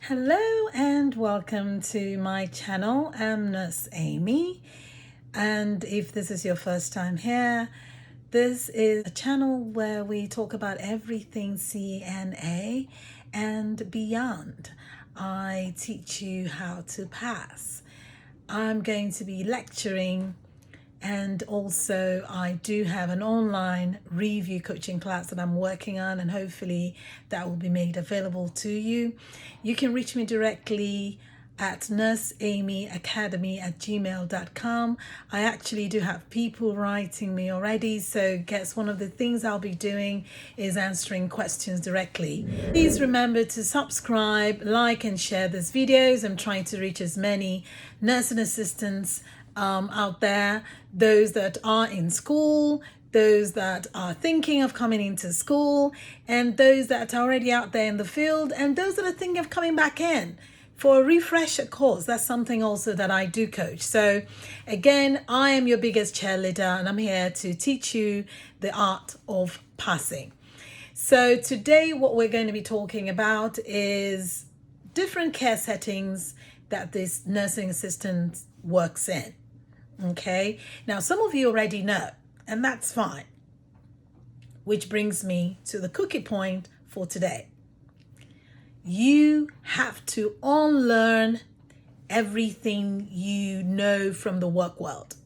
Hello and welcome to my channel. I'm Nurse Amy, and if this is your first time here, this is a channel where we talk about everything CNA and beyond. I teach you how to pass. I'm going to be lecturing, and also I do have an online review coaching class that I'm working on, and hopefully that will be made available to you. You can reach me directly at nurseamyacademy@gmail.com. I actually do have people writing me already, so guess one of the things I'll be doing is answering questions directly. Please remember to subscribe, like and share these videos. I'm trying to reach as many nursing assistants out there, those that are in school, those that are thinking of coming into school, and those that are already out there in the field, and those that are thinking of coming back in for a refresher course. That's something also that I do coach. So again, I am your biggest cheerleader, and I'm here to teach you the art of passing. So today what we're going to be talking about is different care settings that this nursing assistant works in. Okay, now some of you already know, and that's fine. Which brings me to the cookie point for today. You have to unlearn everything you know from the work world.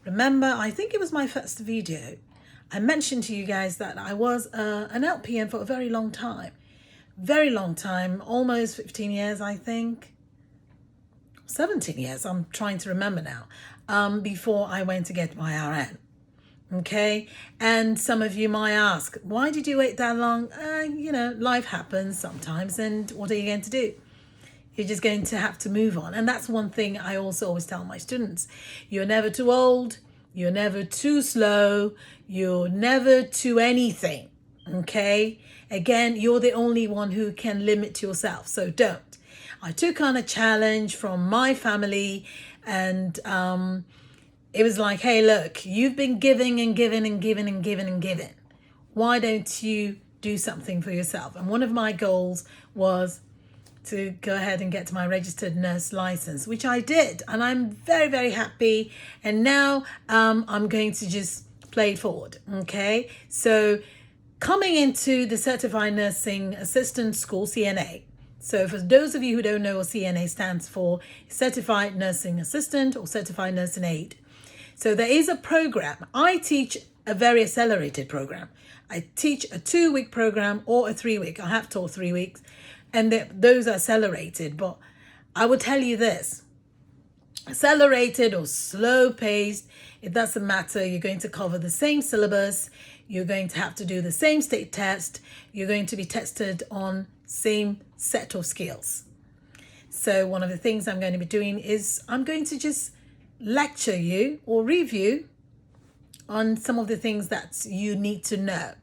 Remember, I think it was my first video. I mentioned to you guys that I was an LPN for a very long time, almost 15 years, I think. 17 years, I'm trying to remember now, before I went to get my RN. Okay, and some of you might ask, why did you wait that long? Life happens sometimes, and what are you going to do? You're just going to have to move on. And that's one thing I also always tell my students. You're never too old, you're never too slow, you're never too anything. Okay, again, you're the only one who can limit yourself, so don't. I took on a challenge from my family, and it was like, hey, look, you've been giving and giving and giving and giving and giving. Why don't you do something for yourself? And one of my goals was to go ahead and get my registered nurse license, which I did. And I'm very, very happy. And now I'm going to just play it forward. Okay. So coming into the Certified Nursing Assistant School, CNA. So for those of you who don't know what CNA stands for, Certified Nursing Assistant or Certified Nursing Aide. So there is a program. I teach a very accelerated program. I teach a 2-week program or a 3-week. I have taught 3 weeks, and those are accelerated. But I will tell you this, accelerated or slow paced, it doesn't matter. You're going to cover the same syllabus. You're going to have to do the same state test. You're going to be tested on same set of skills. So one of the things I'm going to be doing is I'm going to just lecture you or review on some of the things that you need to know.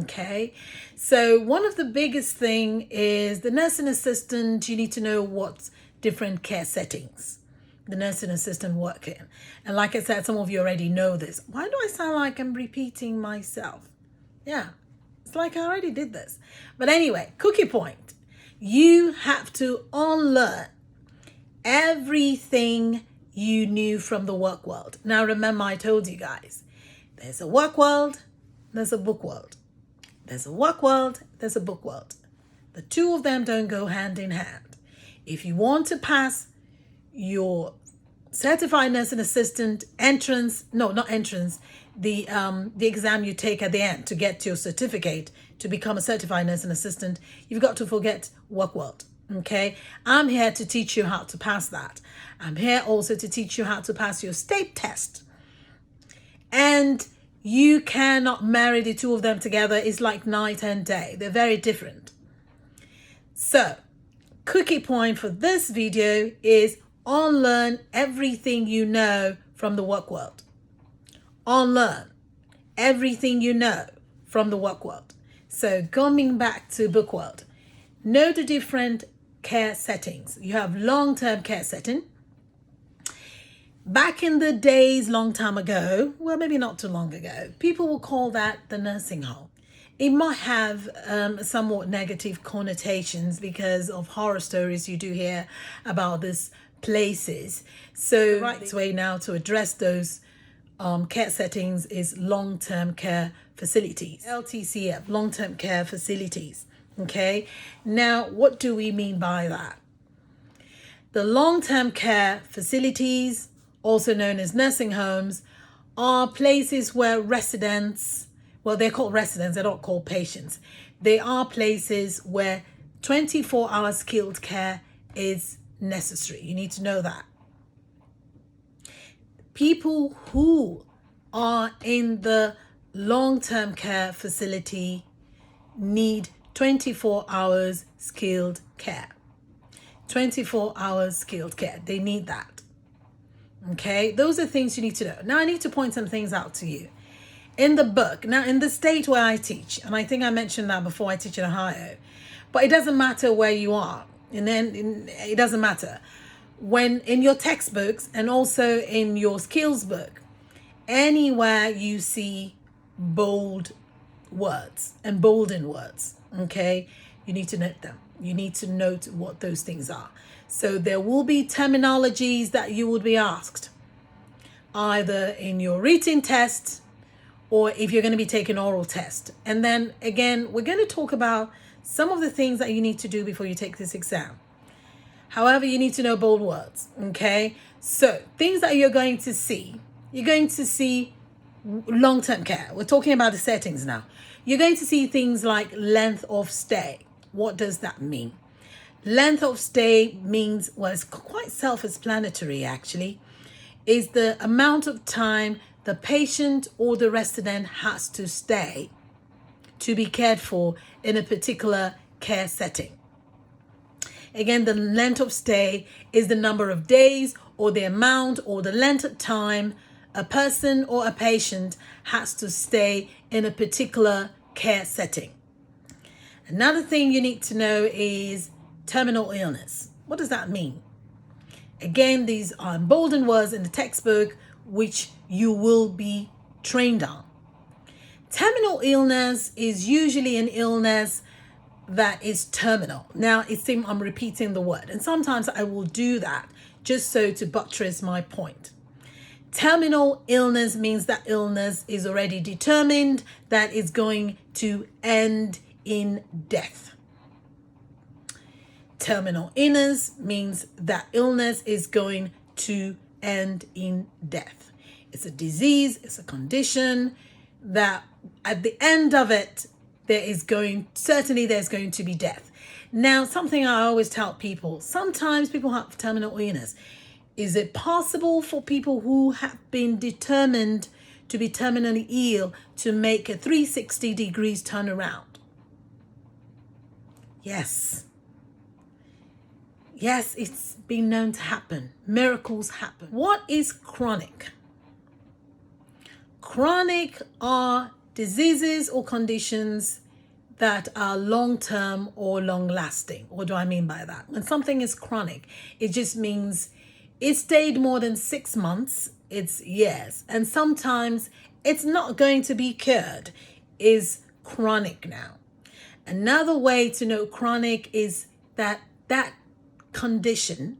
Okay, so one of the biggest thing is the nursing assistant. You need to know what different care settings the nursing assistant work in. And like I said, some of you already know this. Why do I sound like I'm repeating myself? Yeah, it's like I already did this. But anyway, cookie point. You have to unlearn everything you knew from the work world. Now remember, I told you guys, there's a work world, there's a book world. There's a work world, there's a book world. The two of them don't go hand in hand. If you want to pass your Certified Nursing Assistant the exam you take at the end to get your certificate to become a Certified Nursing Assistant, you've got to forget work world. Okay, I'm here to teach you how to pass that. I'm here also to teach you how to pass your state test. And you cannot marry the two of them together. It's like night and day. They're very different. So, cookie point for this video is unlearn everything you know from the work world. Unlearn everything you know from the work world. So coming back to book world, know the different care settings. You have long-term care setting. Back in the days, long time ago, well, maybe not too long ago, people will call that the nursing home. it might have somewhat negative connotations because of horror stories you do hear about these places. So the right way now to address those care settings is long-term care facilities, LTCF, long-term care facilities. Okay, now what do we mean by that? The long-term care facilities, also known as nursing homes, are places where residents, well, they're called residents, they're not called patients. They are places where 24-hour skilled care is necessary. You need to know that. People who are in the long-term care facility need 24 hours skilled care. 24 hours skilled care. They need that. Okay, those are things you need to know. Now I need to point some things out to you. In the book, now in the state where I teach, and I think I mentioned that before, I teach in Ohio, but it doesn't matter where you are, and then it doesn't matter. When in your textbooks and also in your skills book, anywhere you see bold words and bolden words, okay, you need to note them. You need to note what those things are. So there will be terminologies that you would be asked, either in your written test or if you're going to be taking oral test. And then again, we're going to talk about some of the things that you need to do before you take this exam. However, you need to know bold words, okay? So things that you're going to see long-term care. We're talking about the settings now. You're going to see things like length of stay. What does that mean? Length of stay means, well, it's quite self-explanatory actually, is the amount of time the patient or the resident has to stay to be cared for in a particular care setting. Again, the length of stay is the number of days or the amount or the length of time a person or a patient has to stay in a particular care setting. Another thing you need to know is terminal illness. What does that mean? Again, these are emboldened words in the textbook which you will be trained on. Terminal illness is usually an illness that is terminal. Now, it seems I'm repeating the word, and sometimes I will do that just so to buttress my point. Terminal illness means that illness is already determined, that is going to end in death. Terminal illness means that illness is going to end in death. It's a disease, it's a condition that at the end of it, there's going to be death. Now, something I always tell people, sometimes people have terminal illness. Is it possible for people who have been determined to be terminally ill to make a 360 degrees turnaround? Yes. Yes, it's been known to happen. Miracles happen. What is chronic? Chronic are diseases or conditions that are long-term or long-lasting. What do I mean by that? When something is chronic, it just means it stayed more than 6 months, it's years. And sometimes it's not going to be cured, is chronic now. Another way to know chronic is that that condition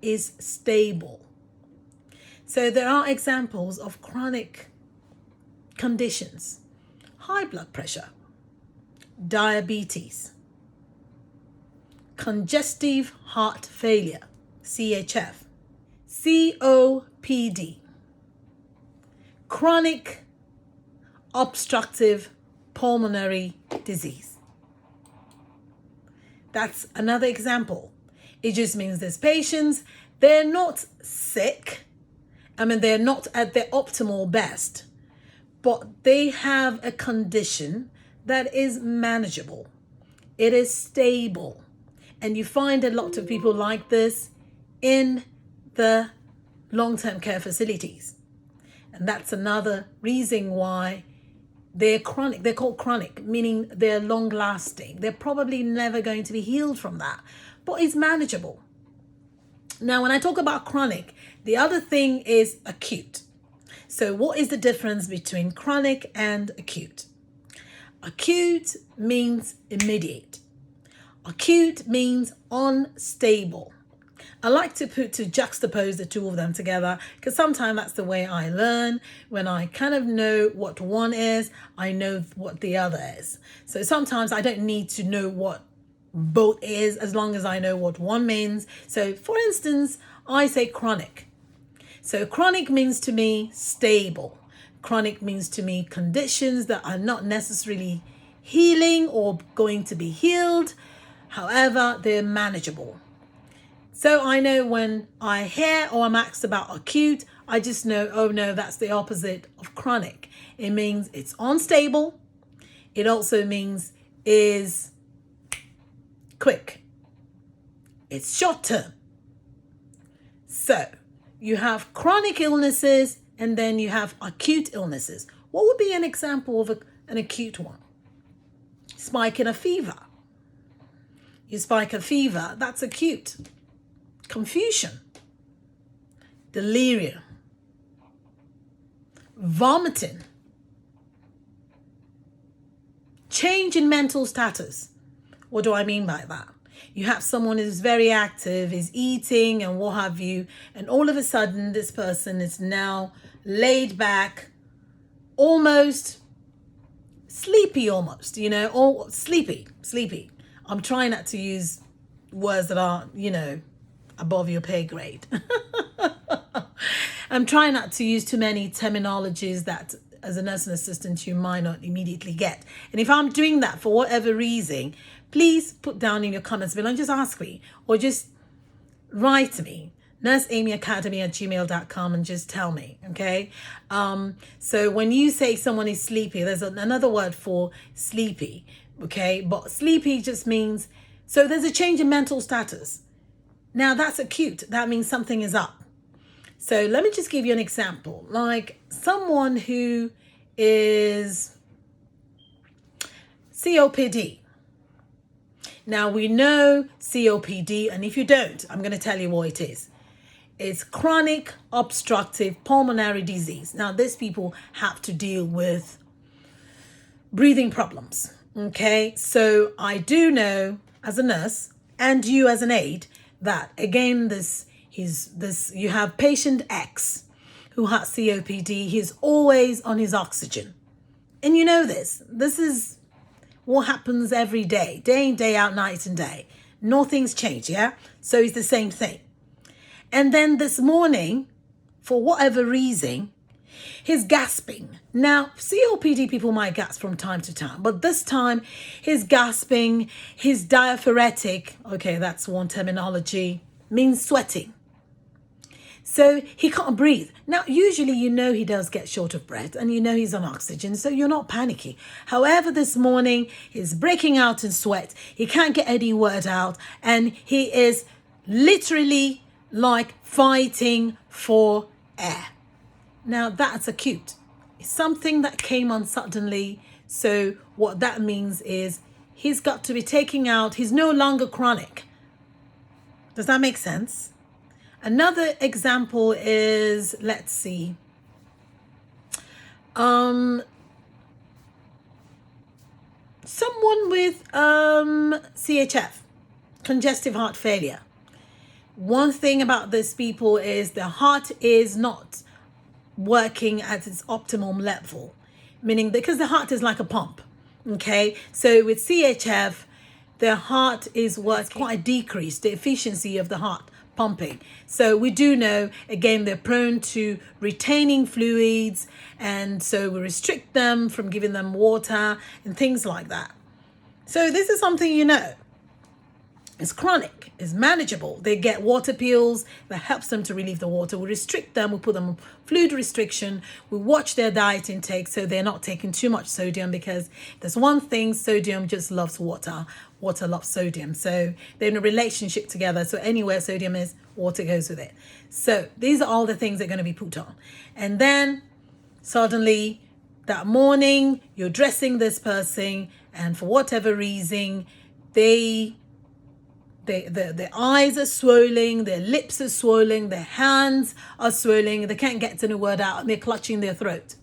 is stable. So there are examples of chronic conditions: high blood pressure, diabetes, congestive heart failure, CHF, COPD, chronic obstructive pulmonary disease. That's another example. It just means there's patients, they're not sick. They're not at their optimal best, but they have a condition that is manageable. It is stable. And you find a lot of people like this in the long-term care facilities. And that's another reason why they're chronic. They're called chronic, meaning they're long-lasting. They're probably never going to be healed from that, but it's manageable. Now, when I talk about chronic, the other thing is acute. So what is the difference between chronic and acute? Acute means immediate. Acute means unstable. I like to juxtapose the two of them together because sometimes that's the way I learn. When I kind of know what one is, I know what the other is. So sometimes I don't need to know what both is as long as I know what one means. So for instance, I say chronic. So chronic means to me stable. Chronic means to me conditions that are not necessarily healing or going to be healed. However, they're manageable. So I know when I hear or I'm asked about acute, I just know, oh no, that's the opposite of chronic. It means it's unstable. It also means is quick. It's short term. So you have chronic illnesses and then you have acute illnesses. What would be an example of an acute one? Spike in a fever. You spike a fever, that's acute. Confusion, delirium, vomiting, change in mental status. What do I mean by that? You have someone who's very active, is eating and what have you, and all of a sudden this person is now laid back, almost sleepy, or sleepy. I'm trying not to use words that are, above your pay grade. I'm trying not to use too many terminologies that as a nursing assistant you might not immediately get. And if I'm doing that for whatever reason, please put down in your comments below and just ask me or just write me, nurseamyacademy@gmail.com, and just tell me, okay? So when you say someone is sleepy, there's another word for sleepy, okay? But sleepy just means, so there's a change in mental status. Now that's acute. That means something is up. So let me just give you an example. Like someone who is COPD. Now we know COPD, and if you don't, I'm going to tell you what it is. It's chronic obstructive pulmonary disease. Now these people have to deal with breathing problems. Okay, so I do know as a nurse and you as an aide that again you have patient X who has COPD. He's always on his oxygen, and you know this is what happens every day in, day out, night and day. Nothing's changed. Yeah, so it's the same thing. And then this morning, for whatever reason, he's gasping. Now, COPD people might gasp from time to time, but this time he's gasping, he's diaphoretic. Okay, that's one terminology, means sweating. So he can't breathe. Now, usually he does get short of breath and he's on oxygen, so you're not panicky. However, this morning he's breaking out in sweat. He can't get any word out and he is literally like fighting for air. Now that's acute. It's something that came on suddenly. So what that means is he's got to be taken out. He's no longer chronic. Does that make sense? Another example is, let's see. Someone with CHF, congestive heart failure. One thing about these people is the heart is not working at its optimum level, meaning because the heart is like a pump. Okay, so with CHF, the heart is what's quite decreased, the efficiency of the heart pumping. So we do know, again, they're prone to retaining fluids, and so we restrict them from giving them water and things like that. So this is something it's chronic, it's manageable. They get water pills that helps them to relieve the water. We restrict them, we put them on fluid restriction. We watch their diet intake so they're not taking too much sodium, because there's one thing, sodium just loves water. Water loves sodium. So they're in a relationship together. So anywhere sodium is, water goes with it. So these are all the things that are going to be put on. And then suddenly that morning you're dressing this person, and for whatever reason, their eyes are swollen, their lips are swollen, their hands are swollen, they can't get any word out, and they're clutching their throat.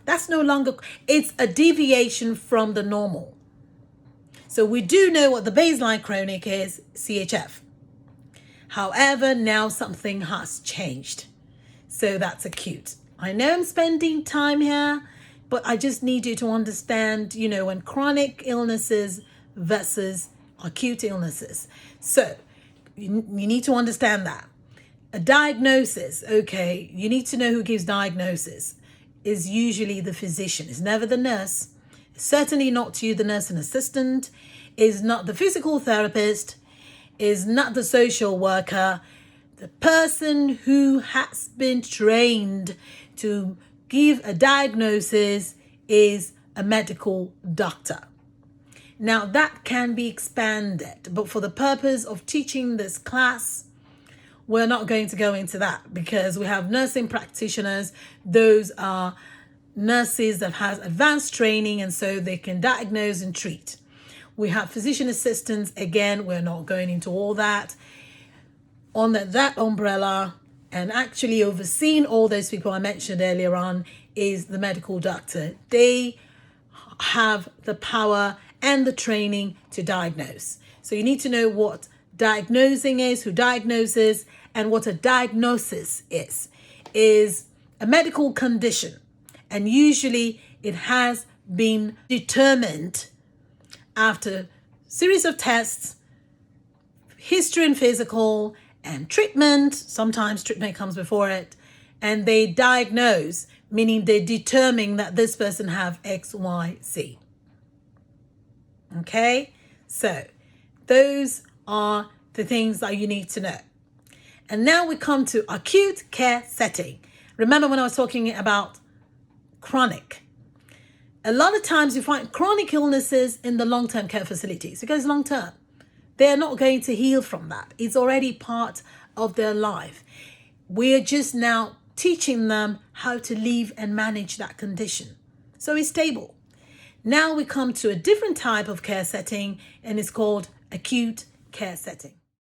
That's no longer, it's a deviation from the normal. So we do know what the baseline chronic is, CHF. However, now something has changed. So that's acute. I know I'm spending time here, but I just need you to understand, when chronic illnesses versus acute illnesses. So you need to understand that. A diagnosis, okay, you need to know who gives diagnosis. Is usually the physician. It's never the nurse. It's certainly not to you, the nursing assistant. Is not the physical therapist. Is not the social worker. The person who has been trained to give a diagnosis is a medical doctor. Now that can be expanded, but for the purpose of teaching this class, we're not going to go into that because we have nursing practitioners. Those are nurses that have advanced training and so they can diagnose and treat. We have physician assistants. Again, we're not going into all that. Under that umbrella and actually overseeing all those people I mentioned earlier on is the medical doctor. They have the power and the training to diagnose. So you need to know what diagnosing is, who diagnoses, and what a diagnosis is a medical condition. And usually it has been determined after series of tests, history and physical, and treatment. Sometimes treatment comes before it. And they diagnose, meaning they determine that this person have X, Y, Z. Okay? So those are the things that you need to know. And now we come to acute care setting. Remember when I was talking about chronic? A lot of times you find chronic illnesses in the long-term care facilities because long-term, they're not going to heal from that. It's already part of their life. We're just now teaching them how to live and manage that condition. So it's stable. Now we come to a different type of care setting and it's called acute care setting.